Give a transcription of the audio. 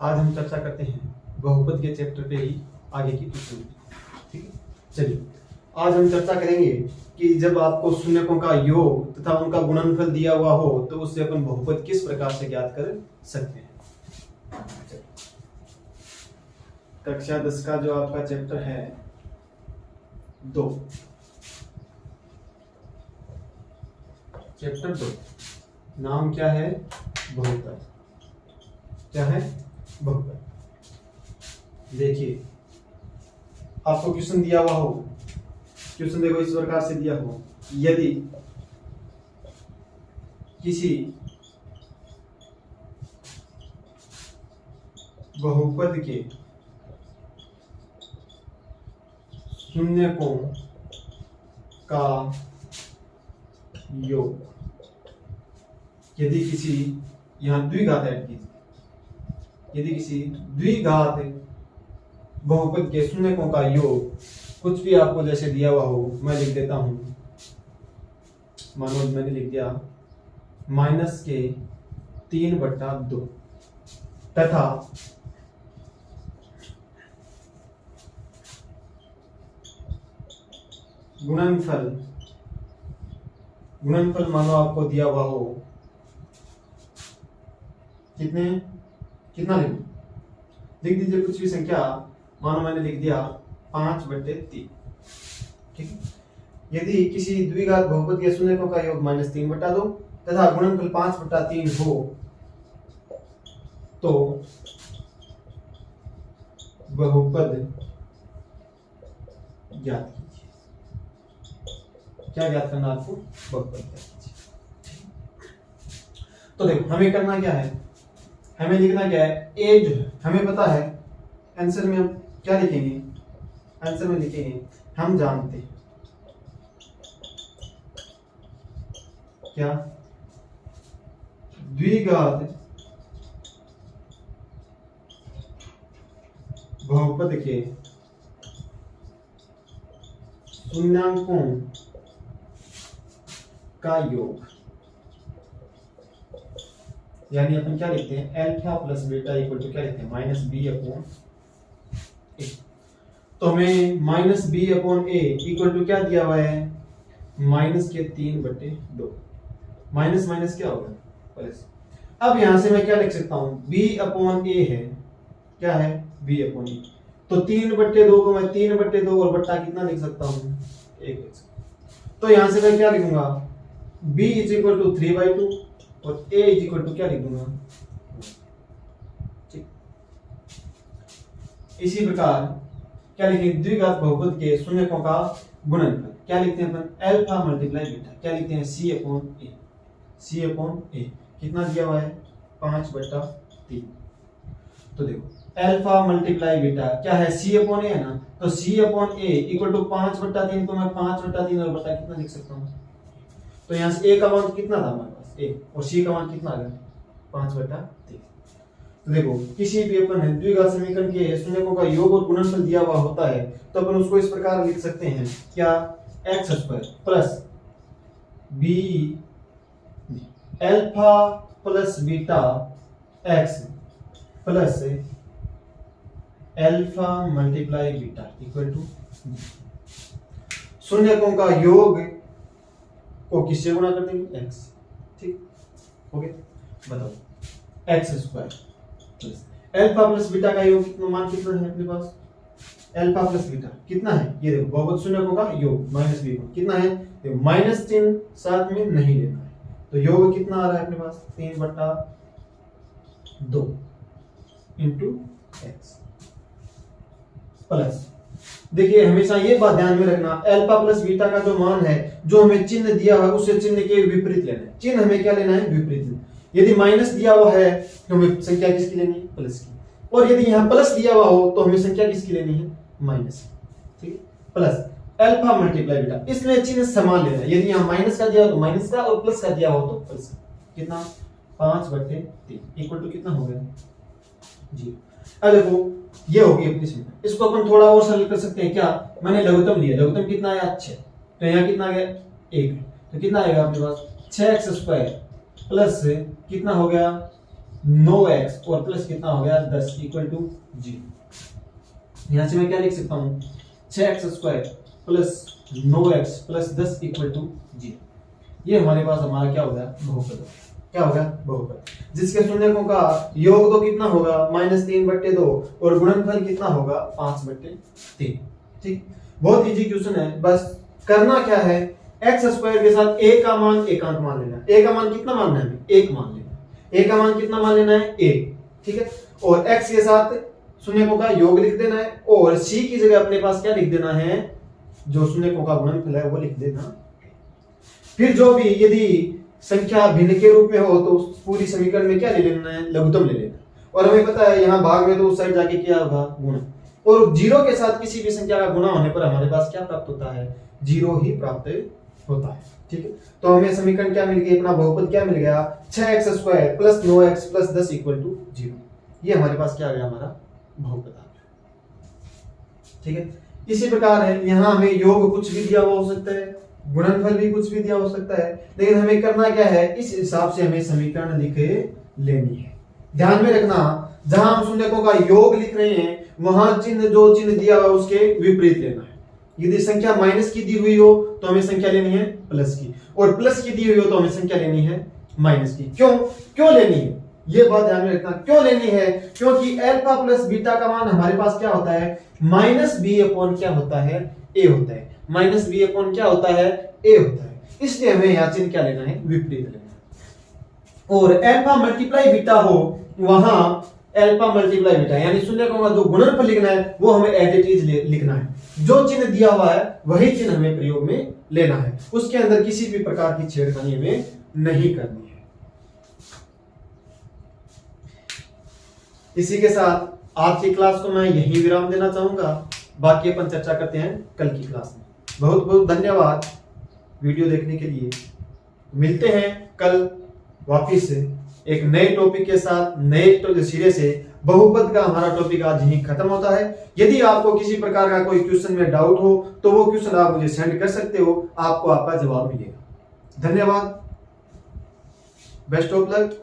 आज हम चर्चा करते हैं बहुपद के चैप्टर पे ही आगे की क्वेश्चन। ठीक है, चलिए आज हम चर्चा करेंगे कि जब आपको शून्यकों का योग तथा उनका गुणनफल दिया हुआ हो तो उससे अपन बहुपद किस प्रकार से ज्ञात कर सकते हैं। कक्षा 10 का जो आपका चैप्टर है 2, चैप्टर 2 नाम क्या है? बहुपद। क्या है? बहुपद। देखिए आपको क्वेश्चन दिया हुआ हो, क्वेश्चन देखो इस प्रकार से दिया हो, यदि किसी बहुपद के शून्यकों का योग, यदि किसी, यहां द्विघात ऐड कीजिए, यदि किसी द्विघात बहुपद के शून्यकों का योग कुछ भी आपको जैसे दिया हुआ हो, मैं लिख देता हूं, मानो मैंने लिख दिया -3/2 तथा गुणनफल मानो आपको दिया हुआ हो कितना लिख दीजिए कुछ भी संख्या, मानो मैंने लिख दिया 5/3। ठीक है, यदि किसी द्विघात बहुपद के शून्यकों का योग -3/2 तथा गुणनफल 5/3 हो तो बहुपद ज्ञात कीजिए। क्या ज्ञात करना आपको? बहुपद ज्ञात कीजिए। तो देखो हमें करना क्या है, हमें लिखना क्या है, ए जो है हमें पता है, आंसर में हम क्या लिखेंगे, आंसर में लिखेंगे हम जानते हैं क्या, द्विघात बहुपद के शून्याकों का योग, यानी अपन क्या लिखते हैं, alpha plus beta equal to क्या लिखते हैं, -b/a। तो हमें -b/a इक्वल टू क्या दिया हुआ है, -3/2। माइनस माइनस क्या होगा, प्लस। अब यहां से मैं क्या लिख सकता हूं, b/a है, क्या है, b/a। तो 3/2 को मैं 3/2 और बट्टा कितना लिख सकता हूं, 1 लिख सकता हूं। तो यहां से मैं क्या लिखूंगा, b = 3/2 और a = क्या लिख दूंगा। ठीक, इसी प्रकार क्या लिखेंगे, द्विघात बहुपद के शून्यकों का गुणनफल क्या लिखते हैं अपन, अल्फा × बीटा, क्या लिखते हैं, c/a। कितना दिया हुआ है, 5/3। तो देखो अल्फा × बीटा क्या है, c/a है ना, तो c/a = 5/3 को मैं 5/3 और बटा कितना लिख सकता हूँ। तो यहाँ से a का मान कितना था हमारे पास, a, और c का मान कितना आ गया, 5/3। तो देखो किसी भी अपन द्विघात समीकरण के शून्यकों का योग और गुणनफल दिया हुआ होता है तो अपन उसको इस प्रकार लिख सकते हैं, क्या, x² plus b alpha plus beta x plus alpha × beta equal to शून्यकों का योग को किससे गुणा कर देंगे, x। ठीक हो गया, बताओ x² plus alpha plus beta का योग कितना, मान कितना है अपने पास, अल्फा प्लस बीटा कितना है, ये देखो बहुपद शून्यकों का योग -b कितना है, देखो माइनस चिन्ह साथ में नहीं लेना है, तो योग कितना आ रहा है अपने पास, 3/2 × x प्लस, देखिए हमेशा ये बात ध्यान में रखना, अल्फा प्लस बीटा का जो मान है, जो हमें चिन्ह दिया हुआ है उससे चिन्ह के विपरीत लेना है, चिन्ह हमें क्या लेना है, विपरीत। यदि माइनस दिया हुआ है तो हमें संख्या किसकी लेनी है, प्लस की, और यदि यहाँ प्लस दिया हुआ हो तो हमें संख्या किसकी लेनी है, माइनस। ठीक है, प्लस अल्फा × बीटा, इसमें चिन्ह समान लेना है, यदि यहाँ माइनस का दिया हो तो माइनस का और प्लस का दिया हो तो प्लस का। कितना, 5/3 इक्वल टू कितना हो गया, जी। अब देखो ये होगी अपनी संख्या, इसको अपन थोड़ा और सरल कर सकते हैं, क्या, मैंने लघुत्तम लिया, लघुत्तम कितना आया, 6, तो यहाँ कितना आ गया, 1, तो कितना आएगा अपने पास, 6x² प्लस कितना हो गया 9x और प्लस कितना हो गया 10 इक्वल टू 0। यहां से मैं क्या लिख सकता हूं 6x² plus 9x plus 10 equal to 0। ये हमारे पास हमारा क्या हो गया बहुपद। क्या हो गया बहुपद, जिसके शून्यकों का योग तो कितना होगा -3/2 और गुणनफल कितना होगा 5/3। ठीक, बहुत इजी क्वेश्चन है। बस करना क्या है, x² के साथ a का मान एकांक मान लेना। a का मान कितना मानना है हमें 1 मान लेना। a का मान कितना मान लेना है 1। ठीक है, और x के साथ शून्यकों का योग लिख देना है और c की जगह अपने पास क्या लिख देना है, जो शून्यकों का गुणनफल है वो लिख देना। फिर जो भी यदि संख्या भिन्न के रूप में हो तो पूरी समीकरण में क्या ले लेना है, लघुत्तम ले लेना। और हमें पता है यहाँ भाग में तो उस साइड जाके क्या होगा गुणा, और 0 के साथ किसी भी संख्या का गुणा होने पर हमारे पास क्या प्राप्त होता है 0 ही प्राप्त होता है। ठीक है, तो हमें समीकरण क्या मिल गई, अपना बहुपद क्या मिल गया 6x² plus 9x plus 10 equal to 0। ये हमारे पास क्या आ गया हमारा बहुपद आ गया। ठीक है, इसी प्रकार है यहाँ हमें योग कुछ भी दिया हुआ हो सकता है, गुणनफल भी कुछ भी दिया हो सकता है, लेकिन हमें करना क्या है इस हिसाब से हमें समीकरण लिख लेनी है। ध्यान में रखना जहां हम शून्यकों का योग लिख रहे हैं वहां चिन्ह जो चिन्ह दिया हुआ उसके विपरीत लेना है। यदि संख्या माइनस की दी हुई हो तो हमें संख्या लेनी है प्लस की, और प्लस की दी हुई हो तो हमें संख्या लेनी है माइनस की। क्यों लेनी है ये बात ध्यान में रखना। क्यों लेनी है, क्योंकि अल्फा प्लस बीटा का मान हमारे पास क्या होता है -b/, क्या होता है a होता है। -b/, क्या होता है a होता है, इसलिए हमें यहाँ चिन्ह क्या लेना है विपरीत लेना है। और अल्फा मल्टीप्लाई बीटा हो वहां अल्फा मल्टीप्लाई बीटा यानी शून्यकों का जो गुणनफल लिखना है वो हमें एज इट इज लिखना है। जो चिन्ह दिया हुआ है वही चिन्ह हमें प्रयोग में लेना है, उसके अंदर किसी भी प्रकार की छेड़खानी हमें नहीं करनी है। इसी के साथ आज की क्लास को मैं यहीं विराम देना चाहूंगा, बाकी अपन चर्चा करते हैं कल की क्लास में। बहुत बहुत धन्यवाद वीडियो देखने के लिए। मिलते हैं कल वापिस एक नए टॉपिक के साथ, नए सिरे से। बहुपद का हमारा टॉपिक आज यहीं खत्म होता है। यदि आपको किसी प्रकार का कोई क्वेश्चन में डाउट हो तो वो क्वेश्चन आप मुझे सेंड कर सकते हो, आपको आपका जवाब मिलेगा। धन्यवाद, बेस्ट ऑफ लक।